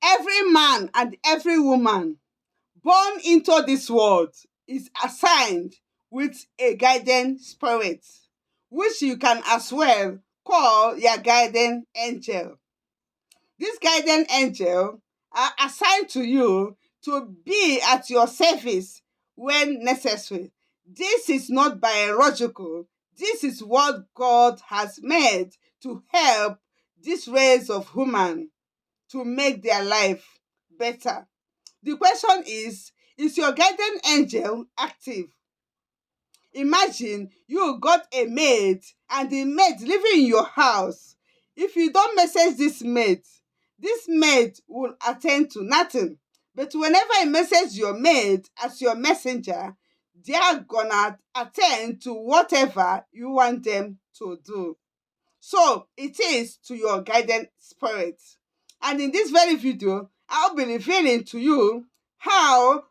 Every man and every woman born into this world is assigned with a guiding spirit, which you can as well call your guiding angel. This guiding angel are assigned to you to be at your service when necessary. This is not biological. This is what God has made to help this race of human to make their life better. The question is your guardian angel active? Imagine you got a maid and the maid living in your house. If you don't message this maid will attend to nothing. But whenever you message your maid as your messenger, they are gonna attend to whatever you want them to do. So it is to your guidance spirit. And in this very video, I'll be revealing to you how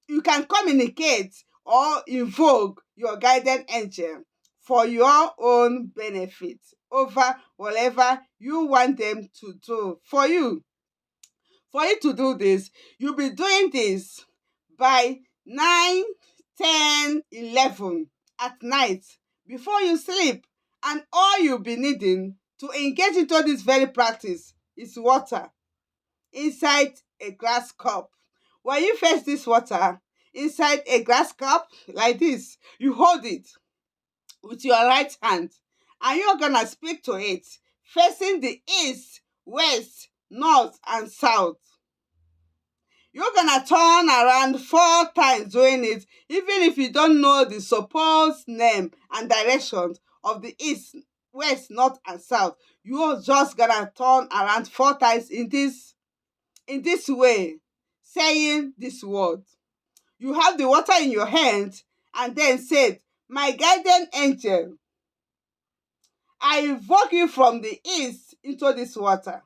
you can communicate or invoke your guidance angel for your own benefit over whatever you want them to do for you. For you to do this, you'll be doing this by 9, 10, 11 at night before you sleep. And all you'll be needing to engage into this very practice is water inside a glass cup. When you fetch this water inside a glass cup like this, you hold it with your right hand and you're gonna speak to it facing the east, west, north, and south. You're gonna turn around 4 times doing it, even if you don't know the supposed name and directions of the east, west, north, and south. You're just gonna turn around 4 times in this way, saying this word. You have the water in your hand and then said, "My guardian angel, I invoke you from the east into this water,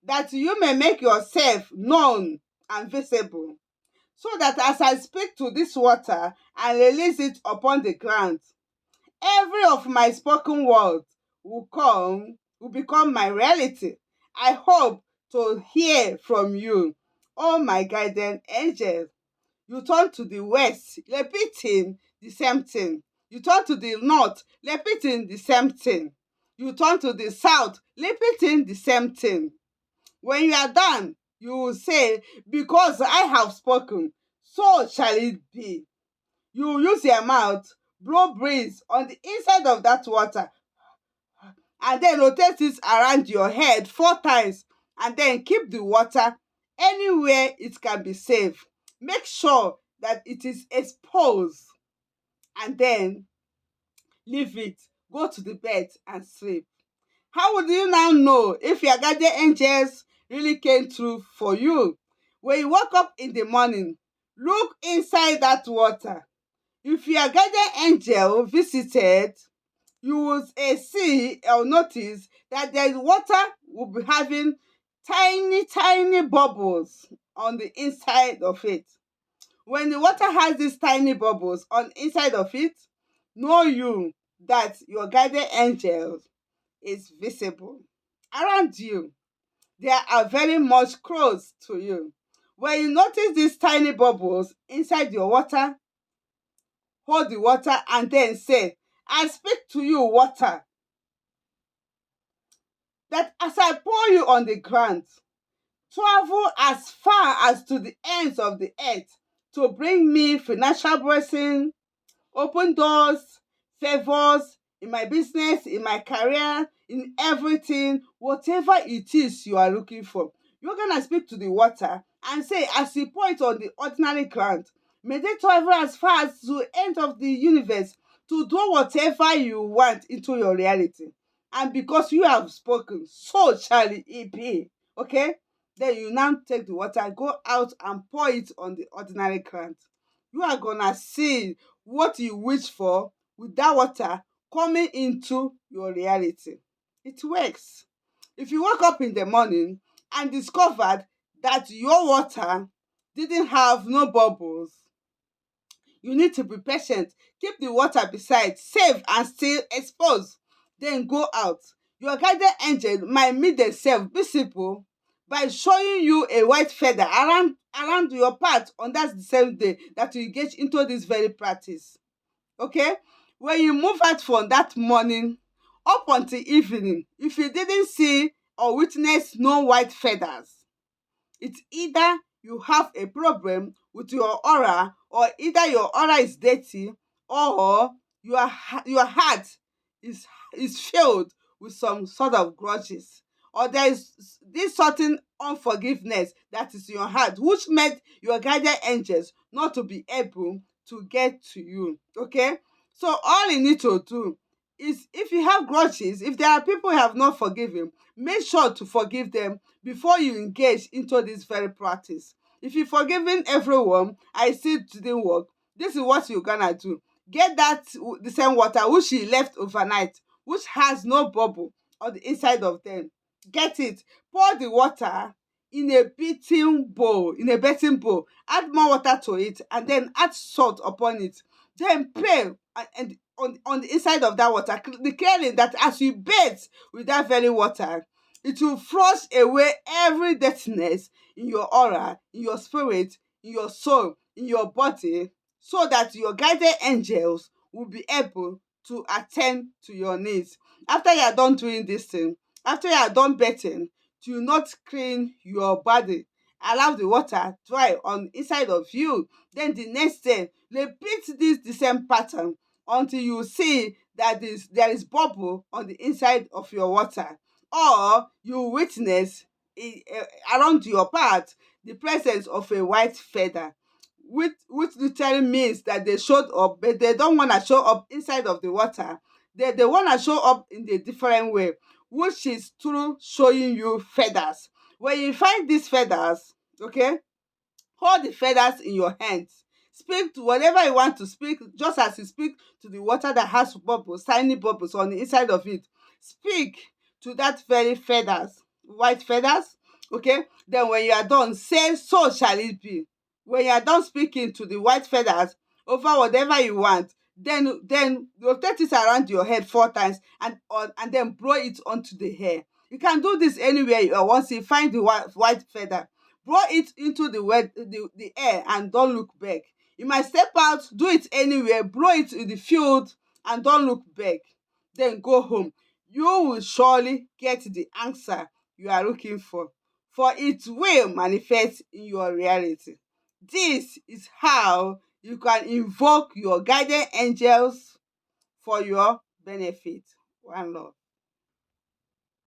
that you may make yourself known and visible, so that as I speak to this water and release it upon the ground, every of my spoken words will become my reality. I hope to hear from you, oh my guardian angel." You turn to the west, repeating the same thing. You turn to the north, repeating the same thing. You turn to the south, repeating the same thing. When you are done, you will say, "Because I have spoken, so shall it be." You will use your mouth, blow breeze on the inside of that water, and then rotate it around your head 4 times, and then keep the water anywhere it can be safe. Make sure that it is exposed, and then leave it. Go to the bed and sleep. How would you now know if your guardian angels really came through for you? When you wake up in the morning, look inside that water. If your guardian angel visited, you will see or notice that the water will be having tiny bubbles on the inside of it. When the water has these tiny bubbles on inside of it, know you that your guardian angel is visible around you. They are very much close to you. When you notice these tiny bubbles inside your water, hold the water and then say, "I speak to you, water, that as I pour you on the ground, travel as far as to the ends of the earth to bring me financial blessing, open doors, favors in my business, in my career, in everything, whatever it is you are looking for." You're gonna speak to the water and say, "As you pour it on the ordinary ground, may they travel as far as to the end of the universe to do whatever you want into your reality. And because you have spoken, so shall it be." Okay? Then you now take the water, go out and pour it on the ordinary ground. You are gonna see what you wish for with that water coming into your reality. It works. If you wake up in the morning and discovered that your water didn't have no bubbles, you need to be patient. Keep the water beside, safe and still exposed. Then go out. Your guardian angel might meet themselves visible by showing you a white feather around your path on that same day that you engage into this very practice. Okay, when you move out from that morning up until evening, if you didn't see or witness no white feathers, it's either you have a problem with your aura, or either your aura is dirty, or your heart is filled with some sort of grudges, or there is this certain unforgiveness that is in your heart which made your guardian angels not to be able to get to you. Okay, so all you need to do is, if you have grudges, if there are people you have not forgiven, make sure to forgive them before you engage into this very practice. If you forgiven everyone and it still didn't work, this is what you're gonna do. Get the same water which you left overnight, which has no bubble on the inside of them. Get it, pour the water in a bathing bowl, add more water to it, and then add salt upon it. Then pray, and on the inside of that water, declaring that as you bathe with that very water, it will flush away every dirtiness in your aura, in your spirit, in your soul, in your body, so that your guided angels will be able to attend to your needs. After you are done doing this thing, after you are done bathing, do not clean your body. Allow the water dry on inside of you. Then the next day, repeat this the same pattern until you see that there is bubble on the inside of your water, or you witness around your part the presence of a white feather, which literally means that they showed up, but they don't want to show up inside of the water. They want to show up in a different way, which is through showing you feathers. When you find these feathers, okay, hold the feathers in your hands. Speak to whatever you want to speak, just as you speak to the water that has bubbles, tiny bubbles on the inside of it. Speak to that very feathers, white feathers. Okay, then when you are done, say, so shall it be. When you are done speaking to the white feathers over whatever you want, then rotate it around your head 4 times, and then blow it onto the hair. You can do this anywhere you are. Once you find the white feather, blow it into the air and don't look back. You might step out, do it anywhere, blow it in the field and don't look back. Then go home. You will surely get the answer you are looking for it will manifest in your reality. This is how you can invoke your guardian angels for your benefit. One love.